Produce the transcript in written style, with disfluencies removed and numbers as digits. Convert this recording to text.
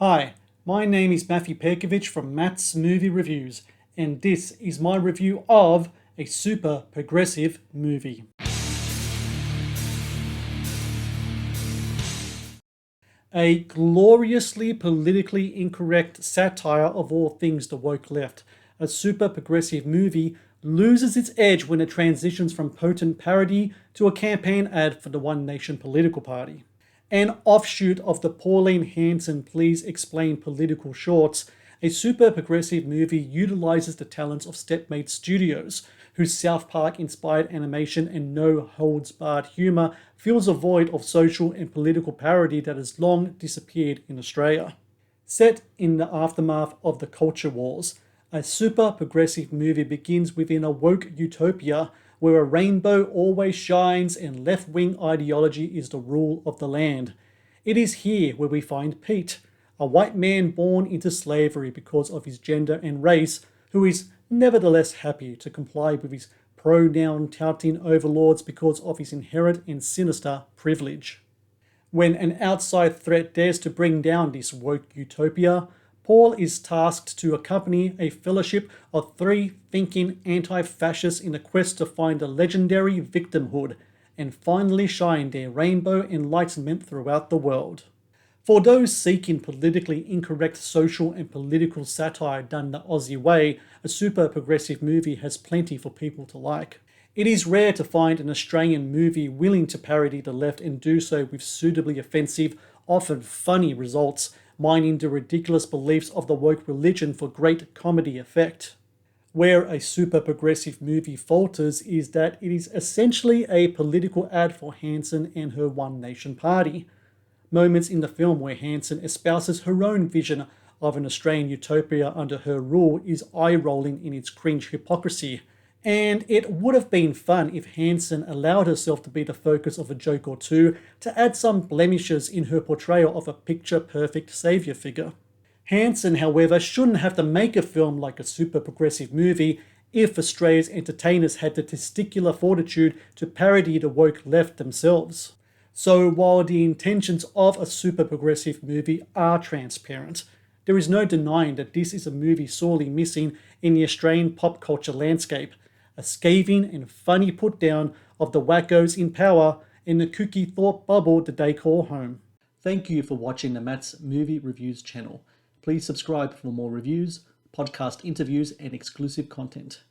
Hi, my name is Matthew Pejkovic from Matt's Movie Reviews, and this is my review of a super progressive movie. A gloriously politically incorrect satire of all things the woke left, a super progressive movie loses its edge when it transitions from potent parody to a campaign ad for the One Nation political party. An offshoot of the Pauline Hanson Please Explain political shorts, a super progressive movie utilizes the talents of Stepmate Studios, whose South Park inspired animation and no holds barred humor fills a void of social and political parody that has long disappeared in Australia. Set in the aftermath of the culture wars, a super progressive movie begins within a woke utopia where a rainbow always shines and left-wing ideology is the rule of the land. It is here where we find Peart, a white man born into slavery because of his gender and race, who is nevertheless happy to comply with his pronoun touting overlords because of his inherent and sinister privilege. When an outside threat dares to bring down this woke utopia, Paul is tasked to accompany a fellowship of three thinking anti-fascists in a quest to find the legendary victimhood and finally shine their rainbow enlightenment throughout the world. For those seeking politically incorrect social and political satire done the Aussie way, a super progressive movie has plenty for people to like. It is rare to find an Australian movie willing to parody the left and do so with suitably offensive, often funny results, mining the ridiculous beliefs of the woke religion for great comedy effect. Where a super progressive movie falters is that it is essentially a political ad for Hanson and her One Nation party. Moments in the film where Hanson espouses her own vision of an Australian utopia under her rule is eye-rolling in its cringe hypocrisy, and it would have been fun if Hanson allowed herself to be the focus of a joke or two to add some blemishes in her portrayal of a picture-perfect saviour figure. Hanson, however, shouldn't have to make a film like a super progressive movie if Australia's entertainers had the testicular fortitude to parody the woke left themselves. So while the intentions of a super progressive movie are transparent, there is no denying that this is a movie sorely missing in the Australian pop culture landscape, a scathing and funny put down of the wackos in power in the kooky thought bubble that they call home. Thank you for watching the Matt's Movie Reviews channel. Please subscribe for more reviews, podcast interviews, and exclusive content.